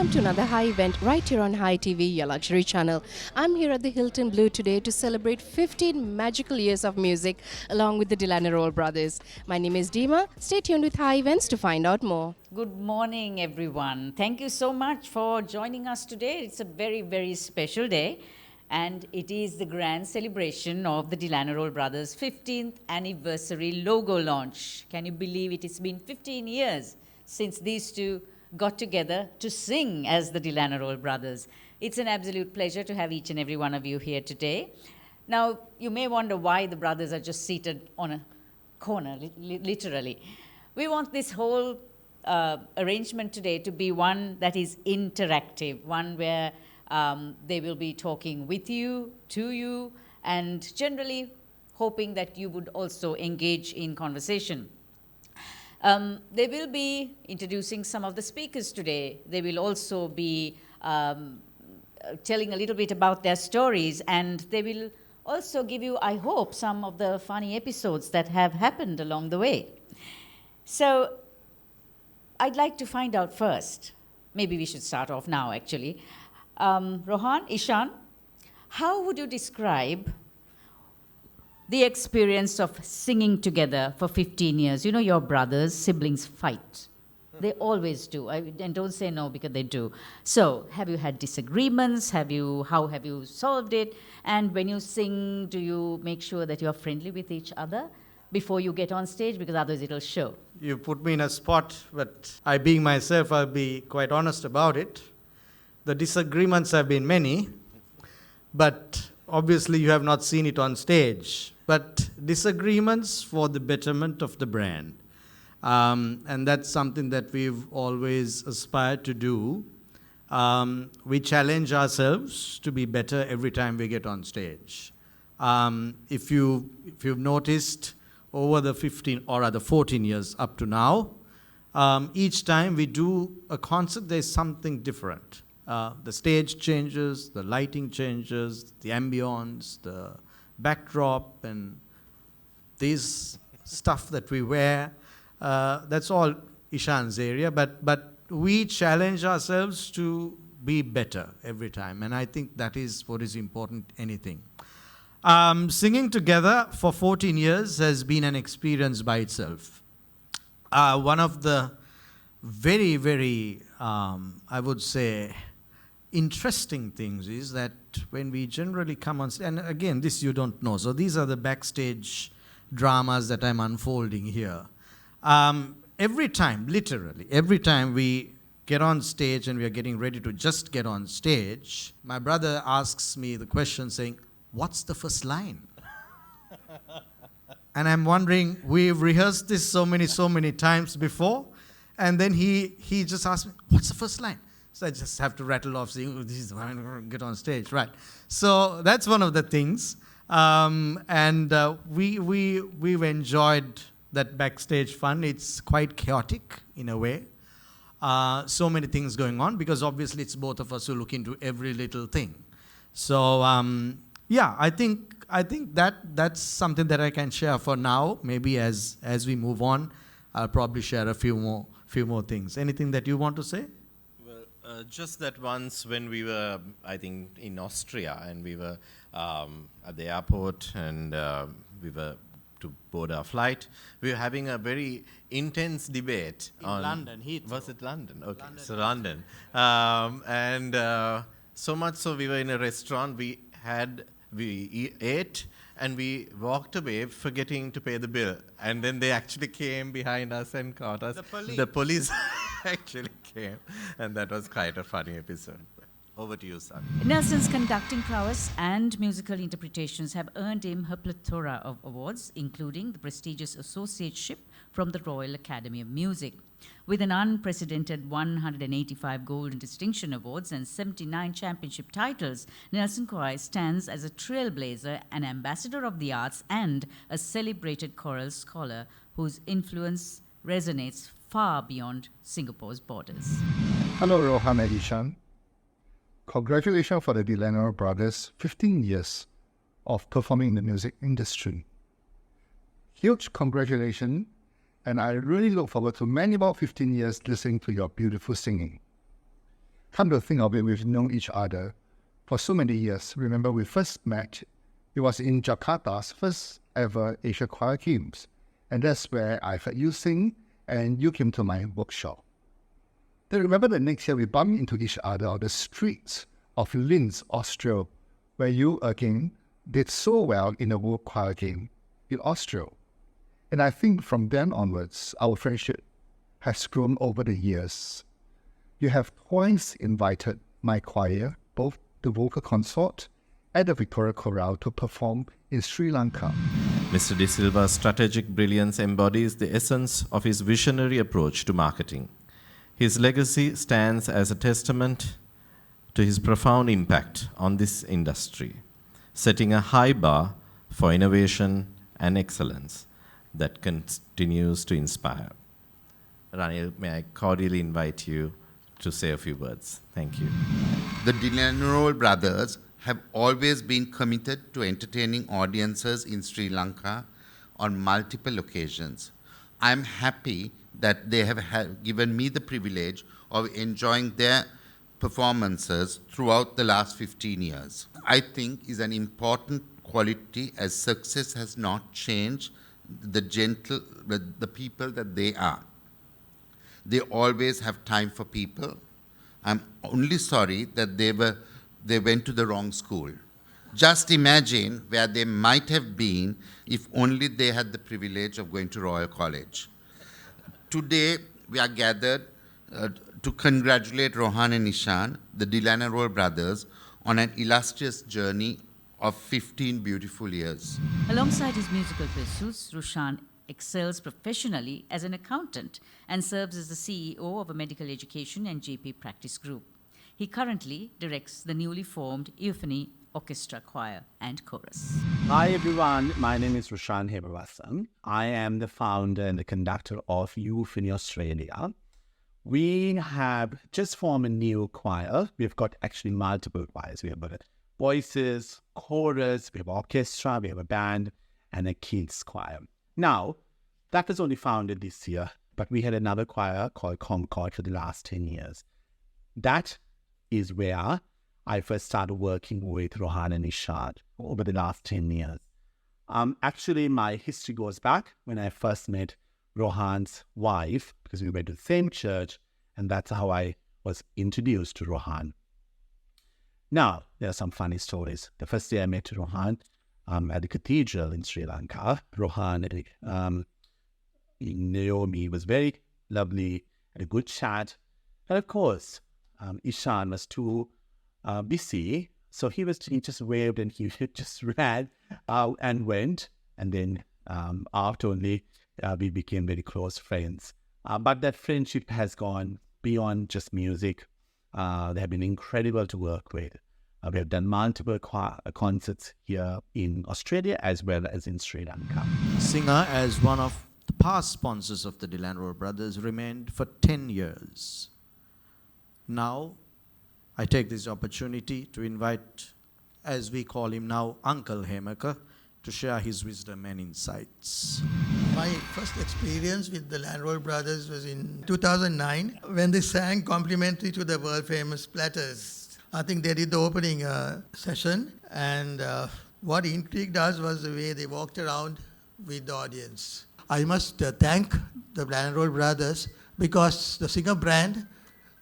welcome to another Hi event right here on Hi TV, your luxury channel. I'm here at the Hilton Blue today to celebrate 15 magical years of music along with the Lanerolle brothers. My name is Dima. Stay tuned with Hi events to find out more. Good morning, everyone. Thank you so much for joining us today. It's a very, very special day, and it is the grand celebration of the Lanerolle brothers' 15th anniversary logo launch. Can you believe it? It's been 15 years since these two got together to sing as the Lanerolle brothers. It's an absolute pleasure to have each and every one of you here today. Now, you may wonder why the brothers are just seated on a corner, literally. We want this whole arrangement today to be one that is interactive, one where they will be talking with you, to you, and generally hoping that you would also engage in conversation. They will be introducing some of the speakers today. They will also be telling a little bit about their stories, and they will also give you, I hope, some of the funny episodes that have happened along the way. So I'd like to find out first, maybe we should start off now actually. Rohan, Ishan, how would you describe the experience of singing together for 15 years? You know, your brothers, siblings fight. They always do. And don't say no, because they do. So have you had disagreements? How have you solved it? And when you sing, do you make sure that you're friendly with each other before you get on stage? Because otherwise it'll show. You put me in a spot, but I, being myself, I'll be quite honest about it. The disagreements have been many, but obviously you have not seen it on stage. But disagreements for the betterment of the brand. And that's something that we've always aspired to do. We challenge ourselves to be better every time we get on stage. If you've noticed, over the 15 or rather 14 years up to now, each time we do a concert, there's something different. The stage changes, the lighting changes, the ambience, the backdrop, and this stuff that we wear. That's all Ishan's area, but we challenge ourselves to be better every time, and I think that is what is important, anything. Singing together for 14 years has been an experience by itself. One of the very, very, I would say, interesting things is that when we generally come on stage, and again, this you don't know, so these are the backstage dramas that I'm unfolding here. Every time, literally, every time we get on stage and we are getting ready to just get on stage, my brother asks me the question saying, "What's the first line?" And I'm wondering, we've rehearsed this so many times before, and then he just asked me, "What's the first line?" So I just have to rattle off saying, "Oh, this is when I'm going to get on stage," right? So that's one of the things. We've enjoyed that backstage fun. It's quite chaotic in a way. So many things going on, because obviously it's both of us who look into every little thing. So yeah, I think that's something that I can share for now. Maybe as we move on, I'll probably share a few more things. Anything that you want to say? Well, just that once when we were, I think, in Austria, and we were at the airport, and we were to board our flight, we were having a very intense debate in London. Heathrow. Was it London? Okay, London. So London. So much so we were in a restaurant, we ate, and we walked away forgetting to pay the bill. And then they actually came behind us and caught us. The police actually came, and that was quite a funny episode. Over to you, Sun. Nelson's conducting prowess and musical interpretations have earned him a plethora of awards, including the prestigious associateship from the Royal Academy of Music. With an unprecedented 185 Golden Distinction Awards and 79 championship titles, Nelson Koi stands as a trailblazer, an ambassador of the arts, and a celebrated choral scholar whose influence resonates far beyond Singapore's borders. Hello, Rohan and Ishan. Congratulations for the Lanerolle brothers' 15 years of performing in the music industry. Huge congratulations, and I really look forward to many more 15 years listening to your beautiful singing. Come to think of it, we've known each other for so many years. Remember, we first met, it was in Jakarta's first ever Asia Choir Games. And that's where I heard you sing, and you came to my workshop. Then remember the next year we bumped into each other on the streets of Linz, Austria, where you again did so well in the World Choir Game in Austria. And I think from then onwards, our friendship has grown over the years. You have twice invited my choir, both the vocal consort and the Victoria Chorale, to perform in Sri Lanka. Mr. De Silva's strategic brilliance embodies the essence of his visionary approach to marketing. His legacy stands as a testament to his profound impact on this industry, setting a high bar for innovation and excellence that continues to inspire. Ranil, may I cordially invite you to say a few words. Thank you. The Lanerolle brothers have always been committed to entertaining audiences in Sri Lanka on multiple occasions. I'm happy that they have given me the privilege of enjoying their performances throughout the last 15 years. I think is an important quality, as success has not changed the people that they are. They always have time for people. I'm only sorry that they went to the wrong school. Just imagine where they might have been if only they had the privilege of going to Royal College. Today, we are gathered to congratulate Rohan and Ishan, the Lanerolle brothers, on an illustrious journey of 15 beautiful years. Alongside his musical pursuits, Roshan excels professionally as an accountant and serves as the CEO of a medical education and GP practice group. He currently directs the newly formed Euphony Orchestra Choir and Chorus. Hi everyone, my name is Roshan Heberwasan. I am the founder and the conductor of Euphony Australia. We have just formed a new choir. We've got actually multiple choirs. We have got voices, chorus, we have orchestra, we have a band, and a kids choir. Now, that was only founded this year, but we had another choir called Concord for the last 10 years. That is where I first started working with Rohan and Ishad over the last 10 years. Actually, my history goes back when I first met Rohan's wife, because we went to the same church, and that's how I was introduced to Rohan. Now, there are some funny stories. The first day I met Rohan at the cathedral in Sri Lanka, Rohan Naomi was very lovely, had a good chat. And of course, Ishan was too busy, so he just waved and he just ran out and went. And then after only, we became very close friends. But that friendship has gone beyond just music. They have been incredible to work with. We have done multiple concerts here in Australia as well as in Sri Lanka. Singer, as one of the past sponsors of the Lanerolle brothers, remained for 10 years. Now, I take this opportunity to invite, as we call him now, Uncle Hemaka, to share his wisdom and insights. My first experience with the Lanerolle brothers was in 2009 when they sang complimentary to the world-famous Platters. I think they did the opening session, and what intrigued us was the way they walked around with the audience. I must thank the Lanerolle brothers, because the singer brand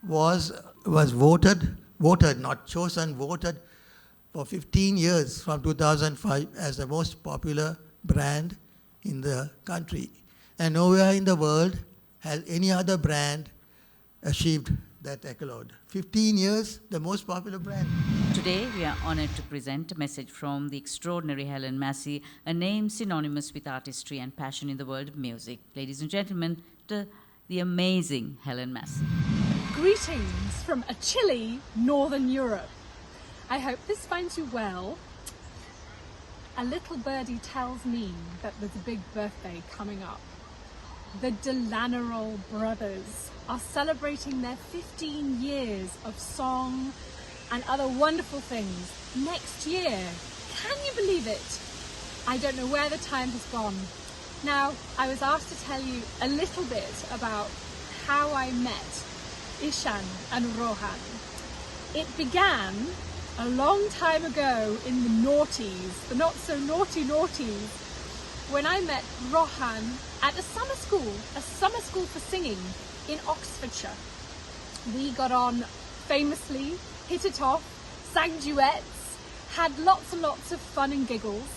was voted, not chosen, voted for 15 years from 2005 as the most popular brand in the country. And nowhere in the world has any other brand achieved that accolade. 15 years, the most popular brand. Today, we are honored to present a message from the extraordinary Helen Massey, a name synonymous with artistry and passion in the world of music. Ladies and gentlemen, the amazing Helen Massey. Greetings from a chilly Northern Europe. I hope this finds you well. A little birdie tells me that there's a big birthday coming up. The Lanerolle brothers are celebrating their 15 years of song and other wonderful things next year. Can you believe it? I don't know where the time has gone. Now, I was asked to tell you a little bit about how I met Ishan and Rohan. It began a long time ago in the noughties, the not so naughty noughties, when I met Rohan at a summer school for singing in Oxfordshire. We got on famously, hit it off, sang duets, had lots and lots of fun and giggles,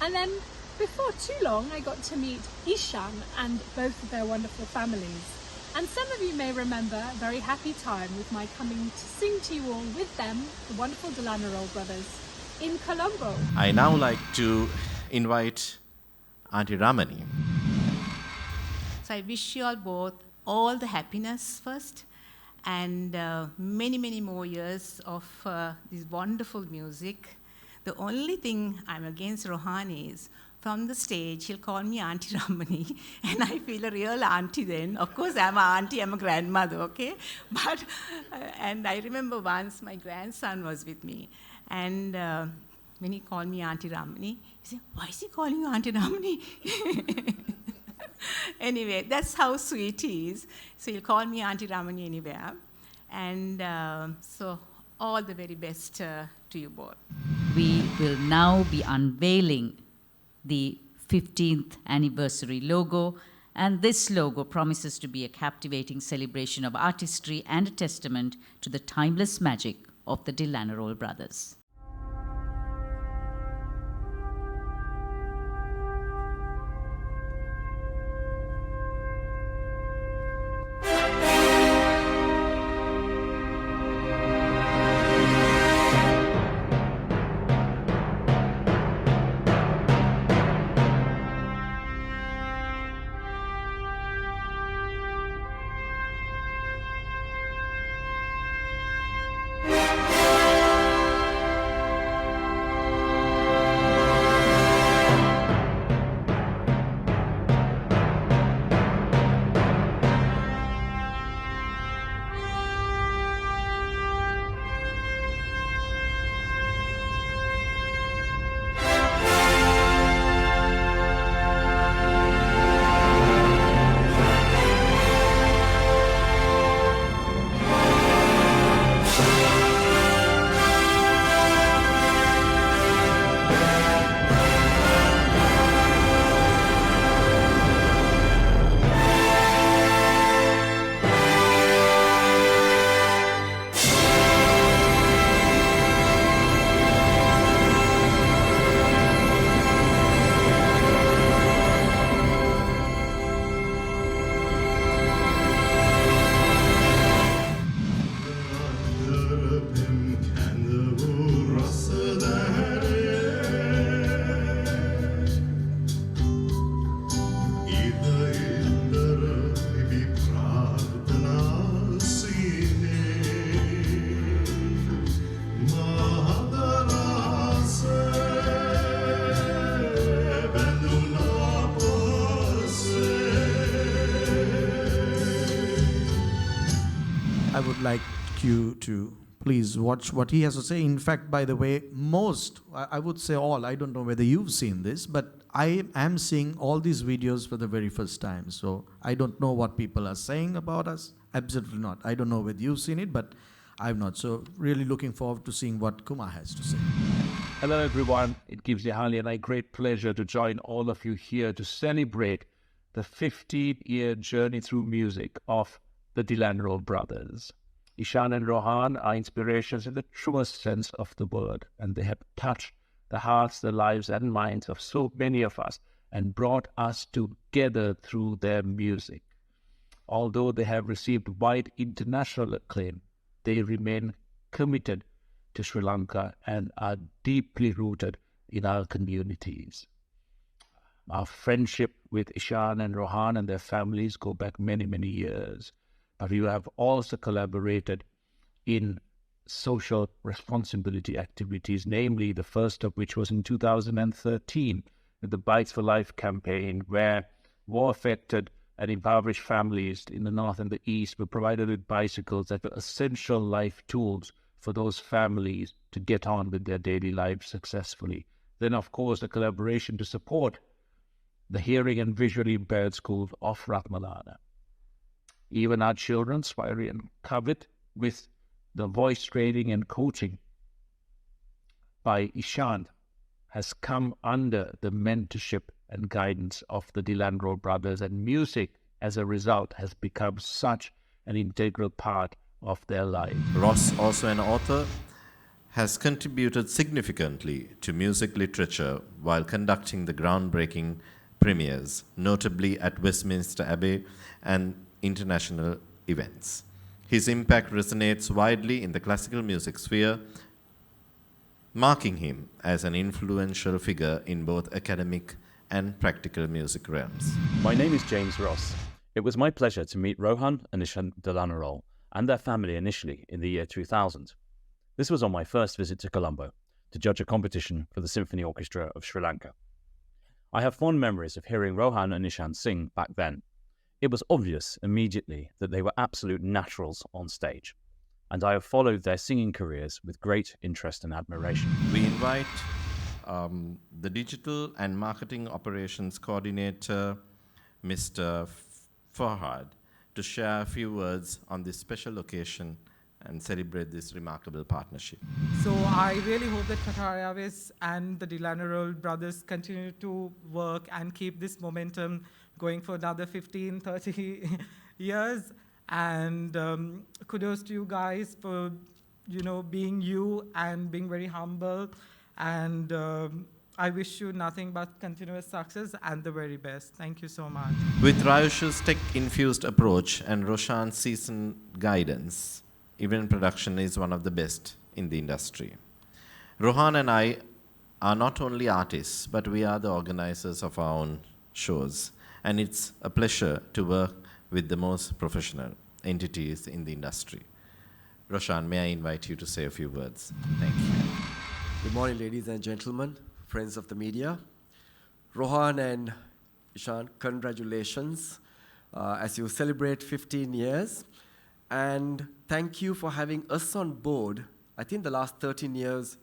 and then before too long I got to meet Ishan and both of their wonderful families. And some of you may remember a very happy time with my coming to sing to you all with them, the wonderful Lanerolle brothers, in Colombo. I now like to invite Auntie Ramani. So I wish you all the happiness first, and many, many more years of this wonderful music. The only thing I'm against Rohan is, from the stage, he'll call me Auntie Ramani, and I feel a real auntie then. Of course, I'm an auntie, I'm a grandmother, okay? But, and I remember once my grandson was with me, and when he called me Auntie Ramani, he said, "Why is he calling you Auntie Ramani?" Anyway, that's how sweet he is. So he'll call me Auntie Ramani anywhere. And so all the very best to you both. We will now be unveiling the 15th anniversary logo, and this logo promises to be a captivating celebration of artistry and a testament to the timeless magic of the Lanerolle brothers. I would like you to please watch what he has to say. In fact, by the way, I would say all, I don't know whether you've seen this, but I am seeing all these videos for the very first time. So I don't know what people are saying about us. Absolutely not. I don't know whether you've seen it, but I've not. So really looking forward to seeing what Kumar has to say. Hello everyone, it gives Nihali and I great pleasure to join all of you here to celebrate the 15-year journey through music of the Lanerolle brothers. Ishan and Rohan are inspirations in the truest sense of the word, and they have touched the hearts, the lives and minds of so many of us and brought us together through their music. Although they have received wide international acclaim, they remain committed to Sri Lanka and are deeply rooted in our communities. Our friendship with Ishan and Rohan and their families go back many, many years. But we have also collaborated in social responsibility activities, namely the first of which was in 2013 with the Bikes for Life campaign, where war-affected and impoverished families in the north and the east were provided with bicycles that were essential life tools for those families to get on with their daily lives successfully. Then, of course, the collaboration to support the hearing and visually impaired schools of Ratmalana. Even our children, Swari and Kavit, with the voice training and coaching by Ishan has come under the mentorship and guidance of the Lanerolle brothers, and music as a result has become such an integral part of their life. Ross, also an author, has contributed significantly to music literature while conducting the groundbreaking premieres, notably at Westminster Abbey and international events. His impact resonates widely in the classical music sphere, marking him as an influential figure in both academic and practical music realms. My name is James Ross. It was my pleasure to meet Rohan and Ishan de Lanerolle and their family initially in the year 2000. This was on my first visit to Colombo to judge a competition for the Symphony Orchestra of Sri Lanka. I have fond memories of hearing Rohan and Ishan sing back then. It was obvious immediately that they were absolute naturals on stage, and I have followed their singing careers with great interest and admiration. We invite the Digital and Marketing Operations Coordinator, Mr. Farhad, to share a few words on this special occasion and celebrate this remarkable partnership. So I really hope that Qatar Airways and the Lanerolle brothers continue to work and keep this momentum going for another 15, 30 years. And kudos to you guys for, being you and being very humble. And I wish you nothing but continuous success and the very best. Thank you so much. With Rayush's tech-infused approach and Roshan's seasoned guidance, event production is one of the best in the industry. Rohan and I are not only artists, but we are the organizers of our own shows. And it's a pleasure to work with the most professional entities in the industry. Roshan, may I invite you to say a few words? Thank you. Good morning, ladies and gentlemen, friends of the media. Rohan and Ishan, congratulations as you celebrate 15 years. And thank you for having us on board. I think the last 13 years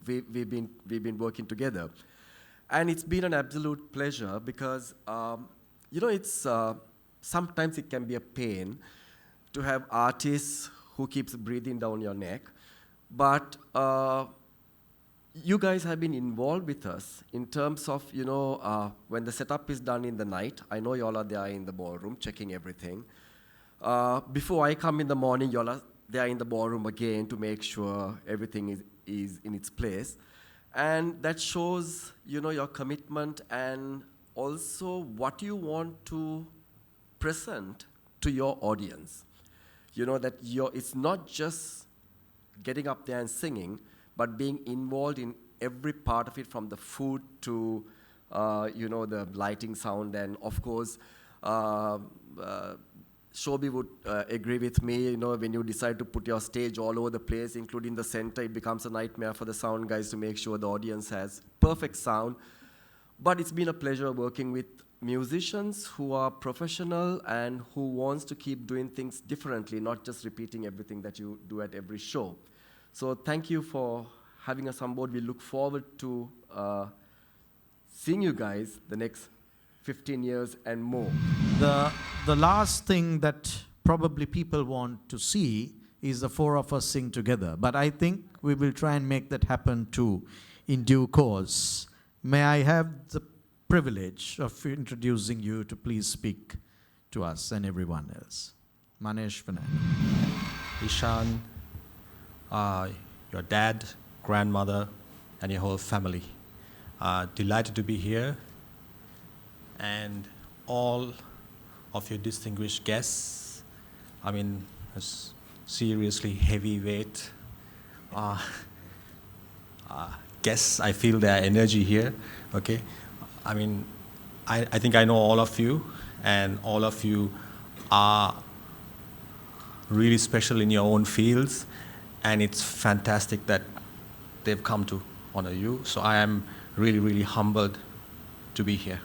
we've been working together. And it's been an absolute pleasure because, it's sometimes it can be a pain to have artists who keeps breathing down your neck. But you guys have been involved with us in terms of, when the setup is done in the night. I know y'all are there in the ballroom checking everything. Before I come in the morning, y'all are there in the ballroom again to make sure everything is in its place. And that shows, your commitment and also what you want to present to your audience. That it's not just getting up there and singing, but being involved in every part of it, from the food to, the lighting, sound, and of course, Shobi would agree with me, when you decide to put your stage all over the place, including the center, it becomes a nightmare for the sound guys to make sure the audience has perfect sound. But it's been a pleasure working with musicians who are professional and who wants to keep doing things differently, not just repeating everything that you do at every show. So thank you for having us on board. We look forward to seeing you guys the next 15 years and more. The last thing that probably people want to see is the four of us sing together. But I think we will try and make that happen too in due course. May I have the privilege of introducing you to please speak to us and everyone else. Manesh Fernando. Ishan, your dad, grandmother, and your whole family. Delighted to be here. And all of your distinguished guests, it's seriously heavyweight guests. I feel their energy here, okay? I think I know all of you, and all of you are really special in your own fields, and it's fantastic that they've come to honor you. So I am really, really humbled to be here.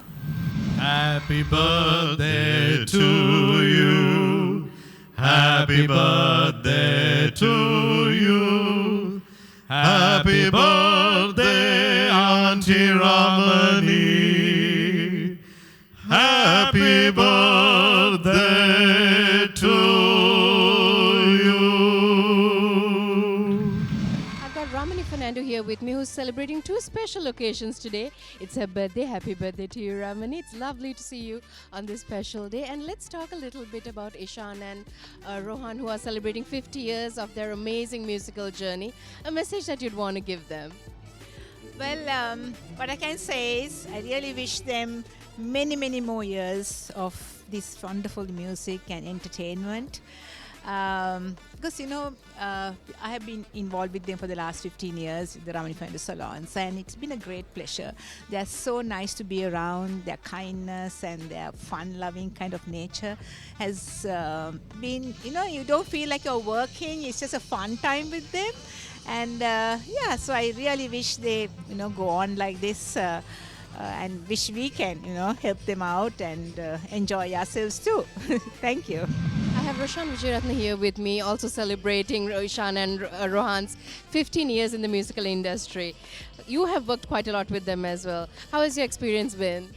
Happy birthday to you. Happy birthday to you. Happy birthday, Auntie Ramani. Happy birthday to you. here with me who's celebrating two special occasions today. It's her birthday. Happy birthday to you, Ramani. It's lovely to see you on this special day. And let's talk a little bit about Ishan and Rohan, who are celebrating 50 years of their amazing musical journey. A message that you'd want to give them. Well, what I can say is I really wish them many, many more years of this wonderful music and entertainment. Because, I have been involved with them for the last 15 years, the Ramani Finder Salons, and it's been a great pleasure. They're so nice to be around. Their kindness and their fun-loving kind of nature has been, you don't feel like you're working. It's just a fun time with them. And so I really wish they, go on like this and wish we can, help them out and enjoy ourselves too. Thank you. I have Roshan Vijayaratne here with me, also celebrating Ishan and Rohan's 15 years in the musical industry. You have worked quite a lot with them as well. How has your experience been?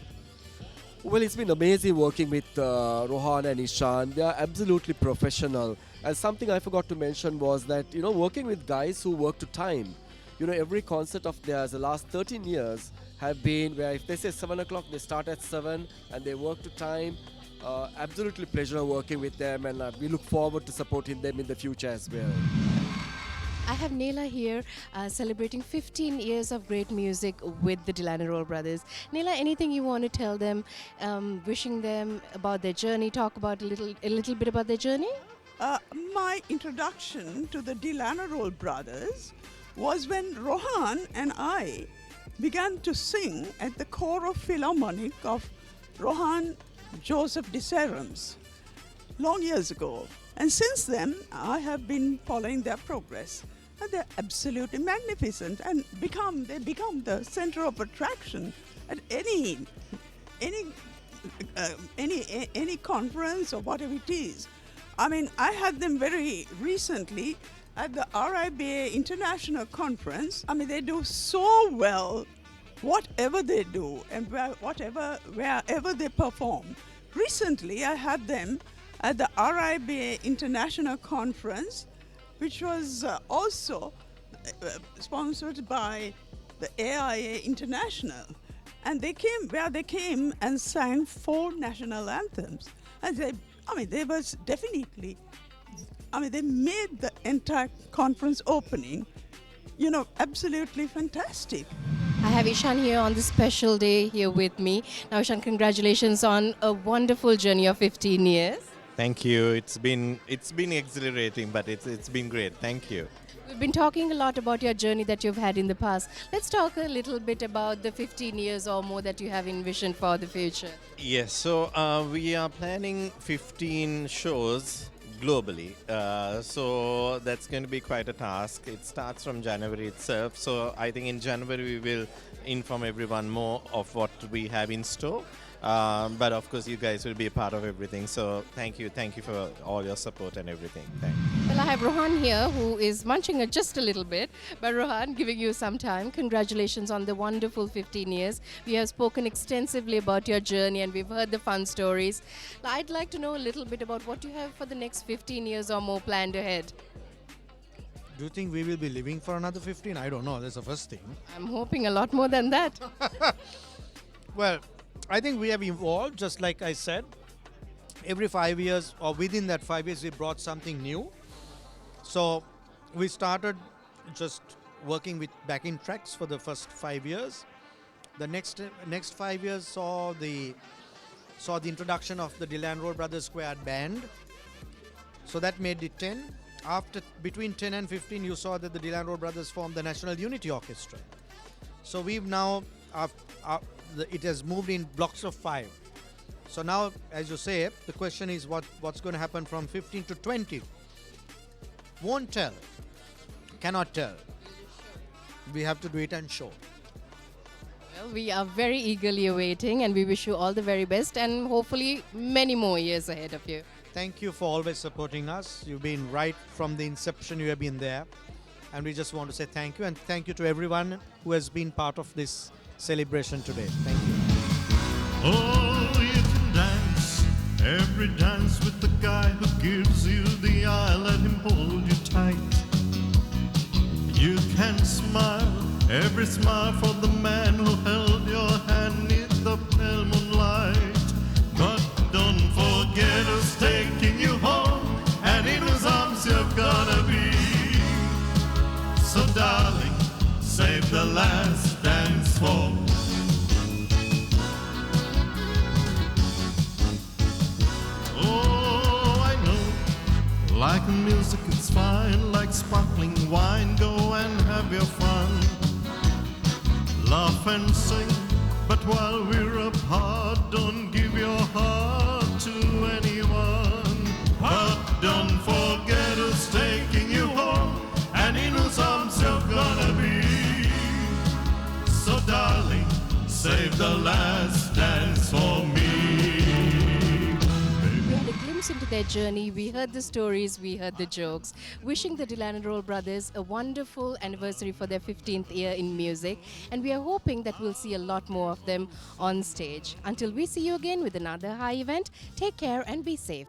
Well, it's been amazing working with Rohan and Ishan. They are absolutely professional. And something I forgot to mention was that, working with guys who work to time. Every concert of theirs, the last 13 years, have been where if they say 7 o'clock, they start at 7 and they work to time. Absolutely pleasure working with them, and we look forward to supporting them in the future as well. I have Neela here celebrating 15 years of great music with the Lanerolle brothers. Neela, anything you want to tell them, wishing them about their journey, talk about a little bit about their journey? My introduction to the Lanerolle brothers was when Rohan and I began to sing at the Choral Philharmonic of Rohan Joseph de Serums long years ago. And since then, I have been following their progress. And they're absolutely magnificent and they become the center of attraction at any conference or whatever it is. I mean, I had them very recently at the RIBA International Conference. I mean, they do so well whatever they do and wherever they perform. Recently, I had them at the RIBA International Conference, which was also sponsored by the AIA International. And they came and sang 4 national anthems. And they was definitely, they made the entire conference opening, absolutely fantastic. I have Ishan here on this special day here with me. Now, Ishan, congratulations on a wonderful journey of 15 years. Thank you. It's been exhilarating, but it's been great. Thank you. We've been talking a lot about your journey that you've had in the past. Let's talk a little bit about the 15 years or more that you have envisioned for the future. Yes, so we are planning 15 shows globally. So that's going to be quite a task. It starts from January itself. So I think in January we will inform everyone more of what we have in store. But of course you guys will be a part of everything. So thank you for all your support and everything. Thanks. Well, I have Rohan here who is munching it just a little bit. But Rohan, giving you some time. Congratulations on the wonderful 15 years. We have spoken extensively about your journey and we've heard the fun stories. I'd like to know a little bit about what you have for the next 15 years or more planned ahead. Do you think we will be living for another 15? I don't know. That's the first thing. I'm hoping a lot more than that. Well, I think we have evolved, just like I said. Every 5 years or within that 5 years, we brought something new. So we started just working with backing tracks for the first 5 years. The next 5 years saw the introduction of the Lanerolle Brothers Squared Band. So that made it 10. Between 10 and 15, you saw that the Lanerolle Brothers formed the National Unity Orchestra. So we've now, it has moved in blocks of 5. So now, as you say, the question is what's going to happen from 15 to 20? Won't tell. Cannot tell. We have to do it and show. Well, we are very eagerly awaiting and we wish you all the very best and hopefully many more years ahead of you. Thank you for always supporting us. You've been right from the inception, you have been there. And we just want to say thank you, and thank you to everyone who has been part of this celebration today. Thank you. Oh, you can dance every dance with the guy who gives you the eye. Let him hold you tight. You can smile smile for the man who held your hand neath the pale moonlight. But don't forget who's taking you home, and in whose arms you're gonna be. So darling, save the last dance for. Oh, I know, like music it's fine, like sparkling wine, go and have your fun. Laugh and sing, but while we're apart, don't give your heart to anyone. But don't forget who's taking you home, and in whose arms you're gonna be. So darling, save the last dance for me. We had a glimpse into their journey, we heard the stories, we heard the jokes. Wishing the Lanerolle brothers a wonderful anniversary for their 15th year in music, and we are hoping that we'll see a lot more of them on stage. Until we see you again with another Hi event, take care and be safe.